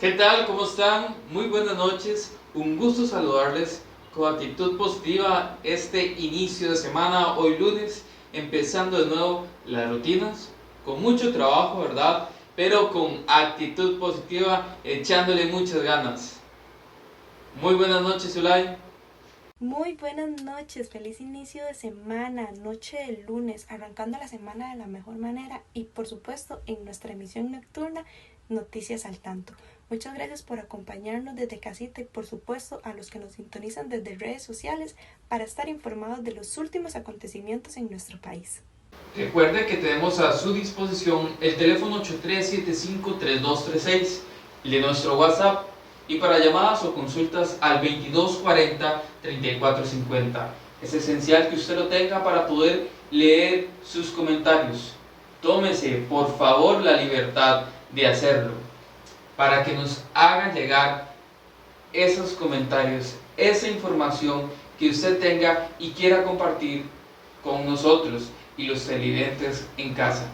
¿Qué tal? ¿Cómo están? Muy buenas noches. Un gusto saludarles con actitud positiva este inicio de semana, hoy lunes, empezando de nuevo las rutinas, con mucho trabajo, ¿verdad? Pero con actitud positiva, echándole muchas ganas. Muy buenas noches, Zulay. Muy buenas noches, feliz inicio de semana, noche de lunes, arrancando la semana de la mejor manera y por supuesto en nuestra emisión nocturna Noticias al Tanto. Muchas gracias por acompañarnos desde casita y por supuesto a los que nos sintonizan desde redes sociales para estar informados de los últimos acontecimientos en nuestro país. Recuerde que tenemos a su disposición el teléfono 8375-3236 y de nuestro WhatsApp, y para llamadas o consultas al 2240-3450. Es esencial que usted lo tenga para poder leer sus comentarios. Tómese por favor la libertad de hacerlo para que nos haga llegar esos comentarios, esa información que usted tenga y quiera compartir con nosotros y los televidentes en casa.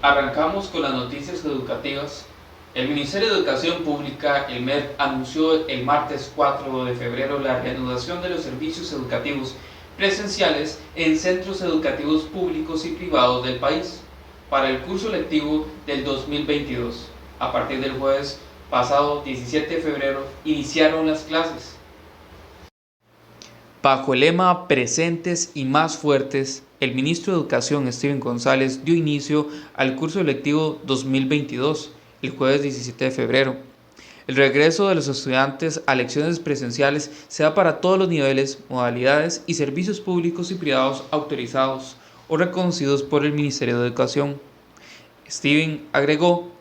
Arrancamos con las noticias educativas. El Ministerio de Educación Pública, el MEP, anunció el martes 4 de febrero la reanudación de los servicios educativos presenciales en centros educativos públicos y privados del país para el curso lectivo del 2022. A partir del jueves pasado 17 de febrero iniciaron las clases. Bajo el lema Presentes y más fuertes, el ministro de Educación, Steven González, dio inicio al curso lectivo 2022 el jueves 17 de febrero. El regreso de los estudiantes a lecciones presenciales se da para todos los niveles, modalidades y servicios públicos y privados autorizados o reconocidos por el Ministerio de Educación. Steven agregó: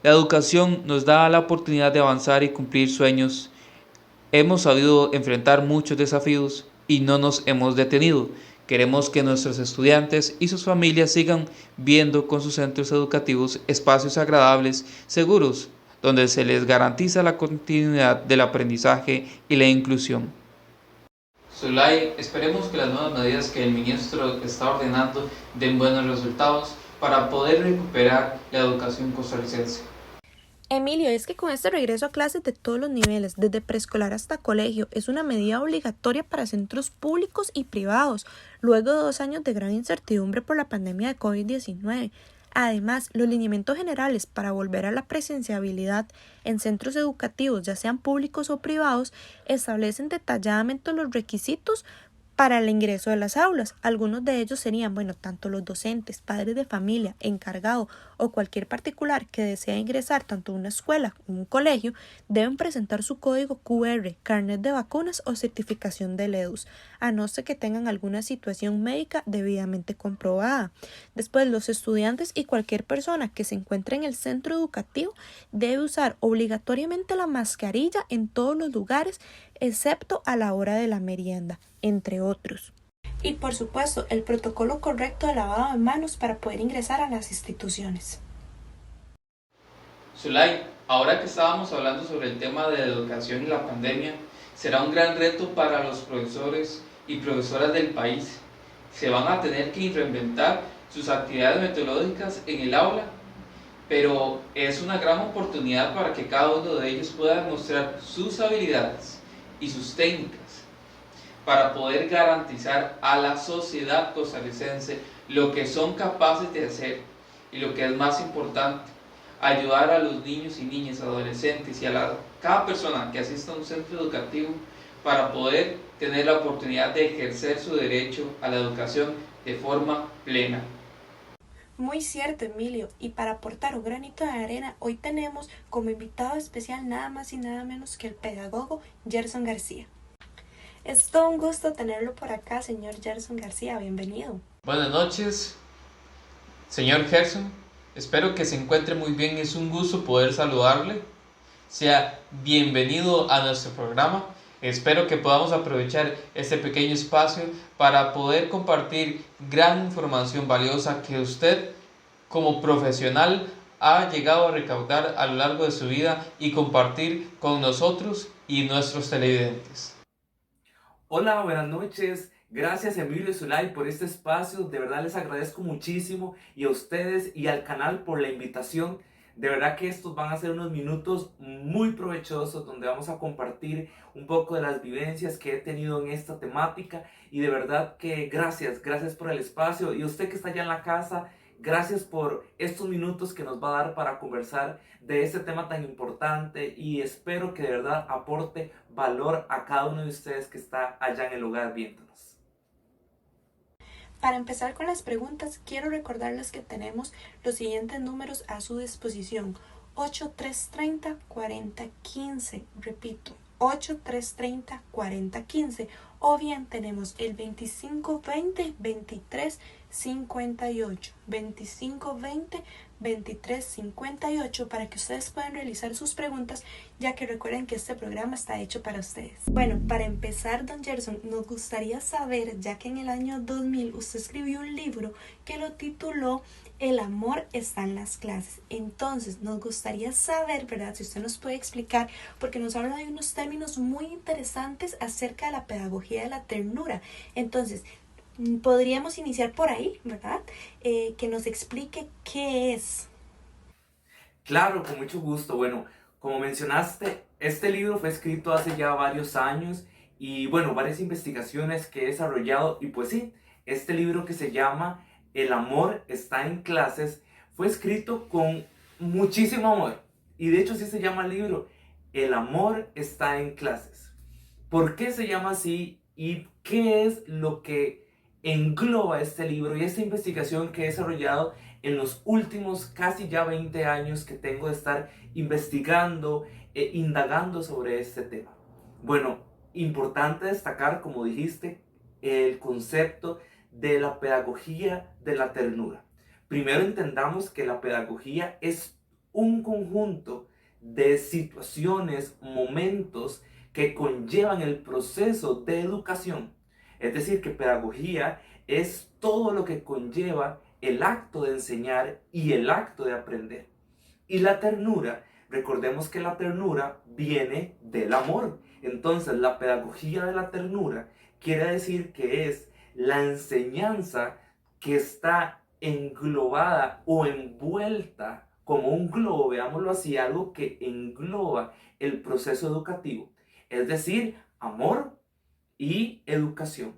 la educación nos da la oportunidad de avanzar y cumplir sueños. Hemos sabido enfrentar muchos desafíos y no nos hemos detenido. Queremos que nuestros estudiantes y sus familias sigan viendo con sus centros educativos espacios agradables, seguros, donde se les garantiza la continuidad del aprendizaje y la inclusión. Zulay, esperemos que las nuevas medidas que el ministro está ordenando den buenos resultados para poder recuperar la educación costarricense. Emilio, es que con este regreso a clases de todos los niveles, desde preescolar hasta colegio, es una medida obligatoria para centros públicos y privados, luego de 2 años de gran incertidumbre por la pandemia de COVID-19. Además, los lineamientos generales para volver a la presenciabilidad en centros educativos, ya sean públicos o privados, establecen detalladamente los requisitos para el ingreso de las aulas. Algunos de ellos serían, tanto los docentes, padres de familia, encargado o cualquier particular que desea ingresar tanto a una escuela como a un colegio, deben presentar su código QR, carnet de vacunas o certificación del EDUS, a no ser que tengan alguna situación médica debidamente comprobada. Después, los estudiantes y cualquier persona que se encuentre en el centro educativo debe usar obligatoriamente la mascarilla en todos los lugares, excepto a la hora de la merienda, entre otros. Y por supuesto, el protocolo correcto de lavado de manos para poder ingresar a las instituciones. Zulay, ahora que estábamos hablando sobre el tema de la educación y la pandemia, será un gran reto para los profesores y profesoras del país. Se van a tener que reinventar sus actividades metodológicas en el aula, pero es una gran oportunidad para que cada uno de ellos pueda mostrar sus habilidades y sus técnicas para poder garantizar a la sociedad costarricense lo que son capaces de hacer y, lo que es más importante, ayudar a los niños y niñas, adolescentes y a cada persona que asista a un centro educativo para poder tener la oportunidad de ejercer su derecho a la educación de forma plena. Muy cierto, Emilio, y para aportar un granito de arena, hoy tenemos como invitado especial nada más y nada menos que el pedagogo Gerson García. Es todo un gusto tenerlo por acá, señor Gerson García, bienvenido. Buenas noches, señor Gerson. Espero que se encuentre muy bien, es un gusto poder saludarle. Sea bienvenido a nuestro programa. Espero que podamos aprovechar este pequeño espacio para poder compartir gran información valiosa que usted como profesional ha llegado a recaudar a lo largo de su vida y compartir con nosotros y nuestros televidentes. Hola, buenas noches. Gracias Emilio y Zulay por este espacio, de verdad les agradezco muchísimo y a ustedes y al canal por la invitación. De verdad que estos van a ser unos minutos muy provechosos donde vamos a compartir un poco de las vivencias que he tenido en esta temática y de verdad que gracias por el espacio y usted que está allá en la casa, gracias por estos minutos que nos va a dar para conversar de este tema tan importante y espero que de verdad aporte valor a cada uno de ustedes que está allá en el hogar viéndonos. Para empezar con las preguntas, quiero recordarles que tenemos los siguientes números a su disposición. 8330-4015, repito, 8330-4015, o bien tenemos el 2520-2358, 2520-2358 para que ustedes puedan realizar sus preguntas, ya que recuerden que este programa está hecho para ustedes. Bueno, para empezar, don Gerson, nos gustaría saber, ya que en el año 2000 usted escribió un libro que lo tituló El amor está en las clases. Entonces, nos gustaría saber, ¿verdad? Si usted nos puede explicar, porque nos habla de unos términos muy interesantes acerca de la pedagogía de la ternura. Entonces, podríamos iniciar por ahí, ¿verdad? Que nos explique qué es. Claro, con mucho gusto. Bueno, como mencionaste, este libro fue escrito hace ya varios años y bueno, varias investigaciones que he desarrollado y pues sí, este libro que se llama El amor está en clases fue escrito con muchísimo amor y de hecho sí se llama el libro El amor está en clases. ¿Por qué se llama así y qué es lo que engloba este libro y esta investigación que he desarrollado en los últimos casi ya 20 años que tengo de estar investigando e indagando sobre este tema? Bueno, importante destacar, como dijiste, el concepto de la pedagogía de la ternura. Primero entendamos que la pedagogía es un conjunto de situaciones, momentos que conllevan el proceso de educación. Es decir, que pedagogía es todo lo que conlleva el acto de enseñar y el acto de aprender. Y la ternura, recordemos que la ternura viene del amor. Entonces, la pedagogía de la ternura quiere decir que es la enseñanza que está englobada o envuelta como un globo, veámoslo así, algo que engloba el proceso educativo. Es decir, amor y educación.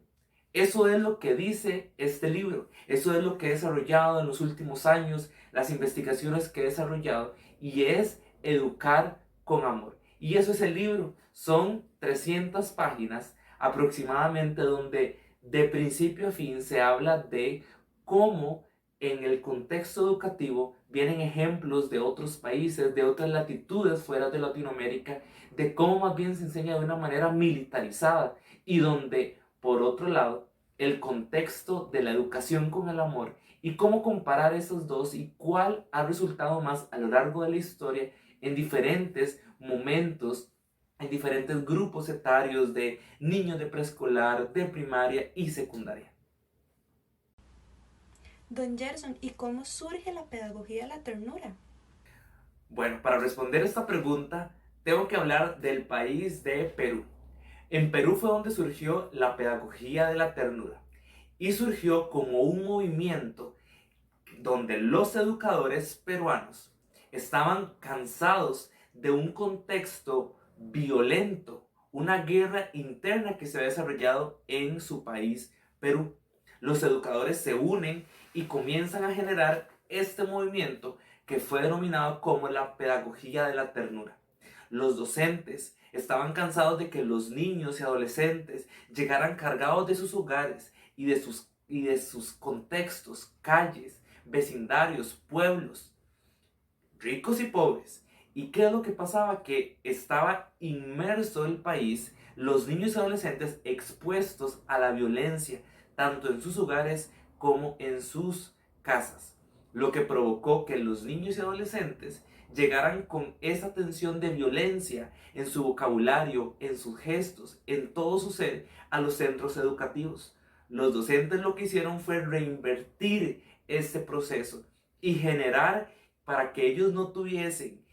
Eso es lo que dice este libro, eso es lo que he desarrollado en los últimos años, las investigaciones que he desarrollado, y es educar con amor. Y eso es el libro, son 300 páginas aproximadamente donde de principio a fin se habla de cómo en el contexto educativo vienen ejemplos de otros países, de otras latitudes fuera de Latinoamérica, de cómo más bien se enseña de una manera militarizada y donde, por otro lado, el contexto de la educación con el amor y cómo comparar esos dos y cuál ha resultado más a lo largo de la historia en diferentes momentos, en diferentes grupos etarios de niños de preescolar, de primaria y secundaria. Don Gerson, ¿y cómo surge la pedagogía de la ternura? Bueno, para responder esta pregunta, tengo que hablar del país de Perú. En Perú fue donde surgió la pedagogía de la ternura y surgió como un movimiento donde los educadores peruanos estaban cansados de un contexto violento, una guerra interna que se había desarrollado en su país, Perú. Los educadores se unen y comienzan a generar este movimiento que fue denominado como la pedagogía de la ternura. Los docentes estaban cansados de que los niños y adolescentes llegaran cargados de sus hogares y de sus contextos, calles, vecindarios, pueblos, ricos y pobres. ¿Y qué es lo que pasaba? Que estaba inmerso el país, los niños y adolescentes expuestos a la violencia, tanto en sus hogares como en sus casas. Lo que provocó que los niños y adolescentes llegaran con esa tensión de violencia en su vocabulario, en sus gestos, en todo su ser, a los centros educativos. Los docentes lo que hicieron fue reinvertir este proceso y generar para que ellos no tuviesen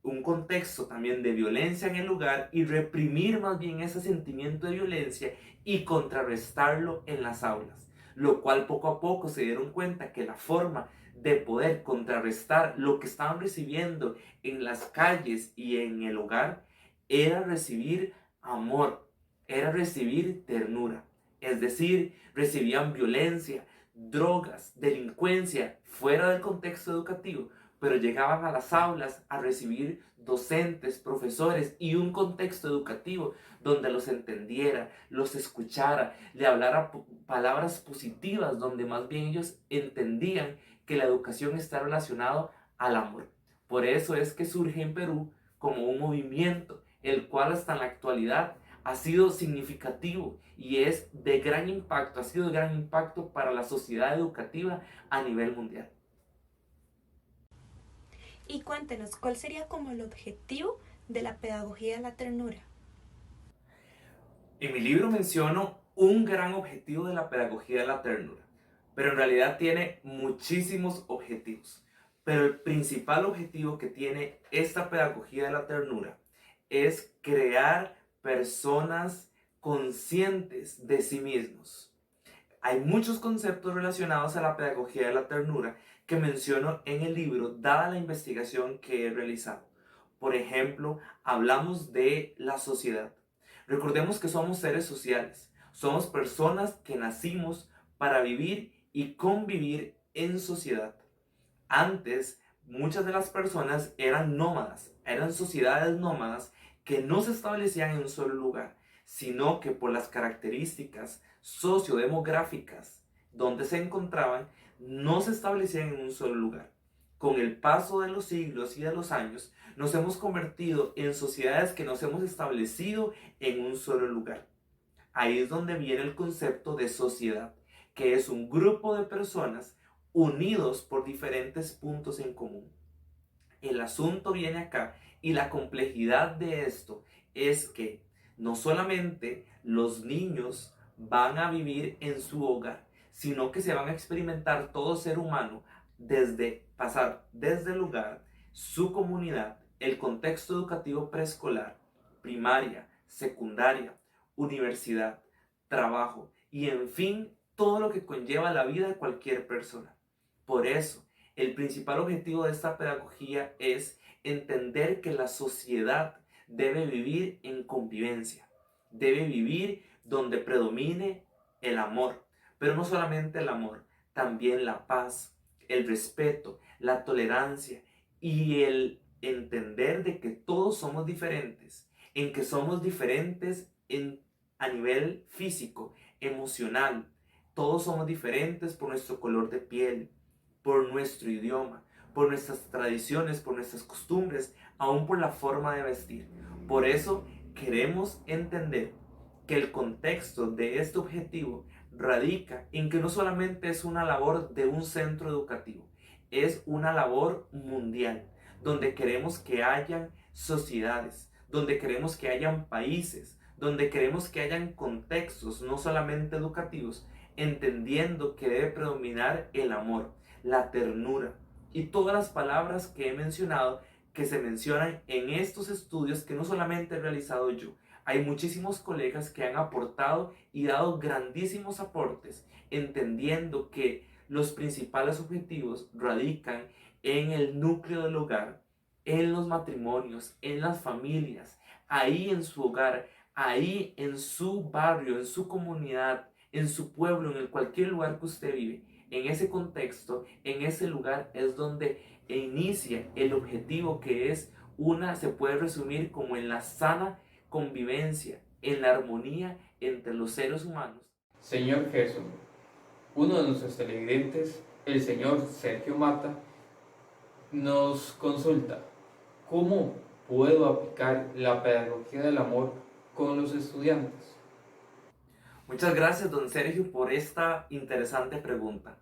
un contexto también de violencia en el hogar y reprimir más bien ese sentimiento de violencia y contrarrestarlo en las aulas, lo cual poco a poco se dieron cuenta que la forma de poder contrarrestar lo que estaban recibiendo en las calles y en el hogar era recibir amor, era recibir ternura. Es decir, recibían violencia, drogas, delincuencia fuera del contexto educativo, pero llegaban a las aulas a recibir docentes, profesores y un contexto educativo donde los entendiera, los escuchara, le hablara palabras positivas, donde más bien ellos entendían que la educación está relacionada al amor. Por eso es que surge en Perú como un movimiento, el cual hasta en la actualidad ha sido significativo y es de gran impacto, ha sido de gran impacto para la sociedad educativa a nivel mundial. Y cuéntenos, ¿cuál sería como el objetivo de la pedagogía de la ternura? En mi libro menciono un gran objetivo de la pedagogía de la ternura, pero en realidad tiene muchísimos objetivos. Pero el principal objetivo que tiene esta pedagogía de la ternura es crear personas conscientes de sí mismos. Hay muchos conceptos relacionados a la pedagogía de la ternura que menciono en el libro, dada la investigación que he realizado. Por ejemplo, hablamos de la sociedad. Recordemos que somos seres sociales. Somos personas que nacimos para vivir y convivir en sociedad. Antes, muchas de las personas eran nómadas, eran sociedades nómadas que no se establecían en un solo lugar, sino que por las características sociodemográficas donde se encontraban, no se establecían en un solo lugar. Con el paso de los siglos y de los años, nos hemos convertido en sociedades que nos hemos establecido en un solo lugar. Ahí es donde viene el concepto de sociedad, que es un grupo de personas unidos por diferentes puntos en común. El asunto viene acá y la complejidad de esto es que no solamente los niños van a vivir en su hogar, sino que se van a experimentar todo ser humano desde pasar desde el hogar, su comunidad, el contexto educativo preescolar, primaria, secundaria, universidad, trabajo y en fin todo lo que conlleva la vida de cualquier persona. Por eso, el principal objetivo de esta pedagogía es entender que la sociedad debe vivir en convivencia, debe vivir donde predomine el amor, pero no solamente el amor, también la paz, el respeto, la tolerancia y el entender de que todos somos diferentes, en que somos diferentes a nivel físico, emocional, todos somos diferentes por nuestro color de piel, por nuestro idioma, por nuestras tradiciones, por nuestras costumbres, aún por la forma de vestir. Por eso queremos entender que el contexto de este objetivo radica en que no solamente es una labor de un centro educativo, es una labor mundial, donde queremos que hayan sociedades, donde queremos que hayan países, donde queremos que hayan contextos, no solamente educativos, entendiendo que debe predominar el amor, la ternura y todas las palabras que he mencionado que se mencionan en estos estudios que no solamente he realizado yo. Hay muchísimos colegas que han aportado y dado grandísimos aportes, entendiendo que los principales objetivos radican en el núcleo del hogar, en los matrimonios, en las familias, ahí en su hogar, ahí en su barrio, en su comunidad, en su pueblo, en cualquier lugar que usted vive. En ese contexto, en ese lugar es donde inicia el objetivo que es se puede resumir como en la sana convivencia, en la armonía entre los seres humanos. Señor Gerson, uno de nuestros televidentes, el señor Sergio Mata, nos consulta: ¿cómo puedo aplicar la pedagogía del amor con los estudiantes? Muchas gracias, don Sergio, por esta interesante pregunta.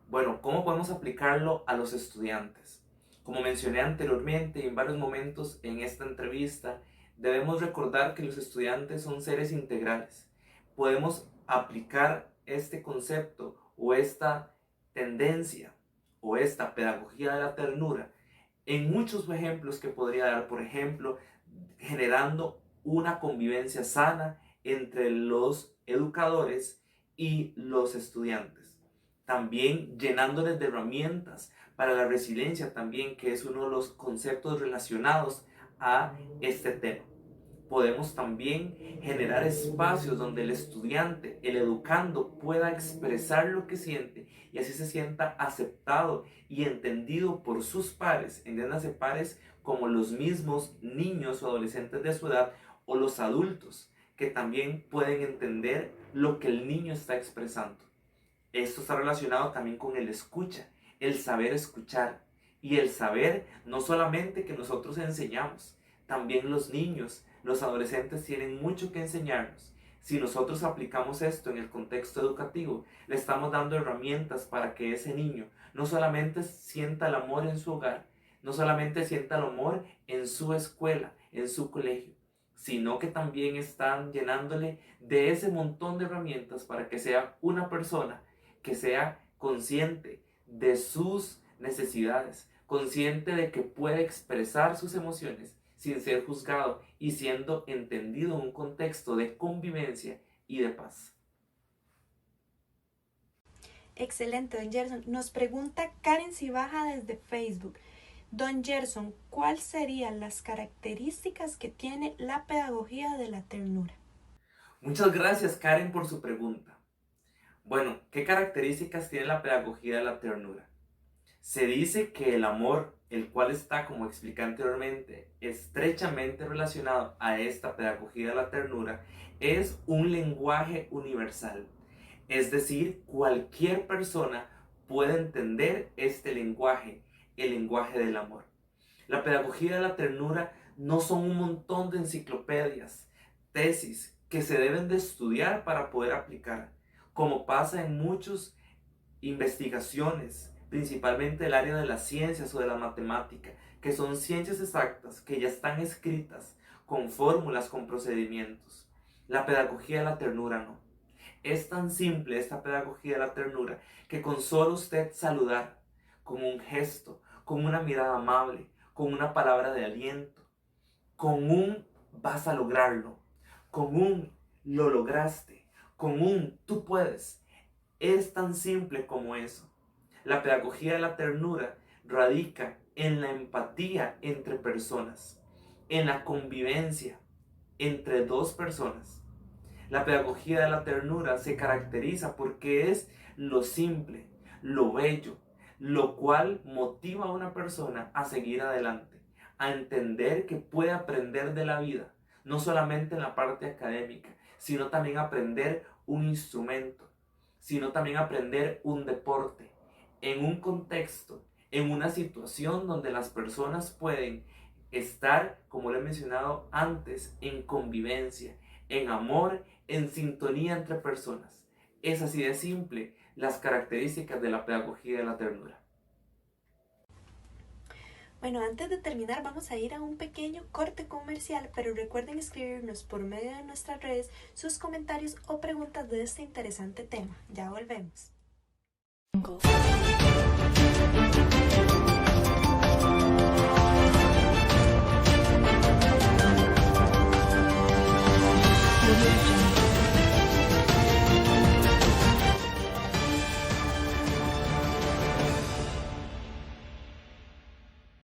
Bueno, ¿cómo podemos aplicarlo a los estudiantes? Como mencioné anteriormente y en varios momentos en esta entrevista, debemos recordar que los estudiantes son seres integrales. Podemos aplicar este concepto o esta tendencia o esta pedagogía de la ternura En muchos ejemplos que podría dar, por ejemplo, generando una convivencia sana entre los educadores y los estudiantes. También llenándoles de herramientas para la resiliencia también, que es uno de los conceptos relacionados a este tema. Podemos también generar espacios donde el estudiante, el educando, pueda expresar lo que siente y así se sienta aceptado y entendido por sus pares, entiéndase pares como los mismos niños o adolescentes de su edad o los adultos que también pueden entender lo que el niño está expresando. Esto está relacionado también con el escucha, el saber escuchar y el saber no solamente que nosotros enseñamos, también los niños, los adolescentes tienen mucho que enseñarnos. Si nosotros aplicamos esto en el contexto educativo, le estamos dando herramientas para que ese niño no solamente sienta el amor en su hogar, no solamente sienta el amor en su escuela, en su colegio, sino que también están llenándole de ese montón de herramientas para que sea una persona que sea consciente de sus necesidades, consciente de que puede expresar sus emociones sin ser juzgado y siendo entendido en un contexto de convivencia y de paz. Excelente, don Gerson. Nos pregunta Karen Cibaja desde Facebook. Don Gerson, ¿cuáles serían las características que tiene la pedagogía de la ternura? Muchas gracias, Karen, por su pregunta. Bueno, ¿qué características tiene la pedagogía de la ternura? Se dice que el amor, el cual está, como expliqué anteriormente, estrechamente relacionado a esta pedagogía de la ternura, es un lenguaje universal. Es decir, cualquier persona puede entender este lenguaje, el lenguaje del amor. La pedagogía de la ternura no son un montón de enciclopedias, tesis que se deben de estudiar para poder aplicar, como pasa en muchas investigaciones, principalmente el área de las ciencias o de la matemática, que son ciencias exactas que ya están escritas con fórmulas, con procedimientos. La pedagogía de la ternura no. Es tan simple esta pedagogía de la ternura que con solo usted saludar, con un gesto, con una mirada amable, con una palabra de aliento, con un vas a lograrlo, con un lo lograste, con un tú puedes. Es tan simple como eso. La pedagogía de la ternura radica en la empatía entre personas, en la convivencia entre dos personas. La pedagogía de la ternura se caracteriza porque es lo simple, lo bello, lo cual motiva a una persona a seguir adelante, a entender que puede aprender de la vida, no solamente en la parte académica, sino también aprender un instrumento, sino también aprender un deporte, en un contexto, en una situación donde las personas pueden estar, como lo he mencionado antes, en convivencia, en amor, en sintonía entre personas. Es así de simple las características de la pedagogía de la ternura. Bueno, antes de terminar vamos a ir a un pequeño corte comercial, pero recuerden escribirnos por medio de nuestras redes sus comentarios o preguntas de este interesante tema. Ya volvemos.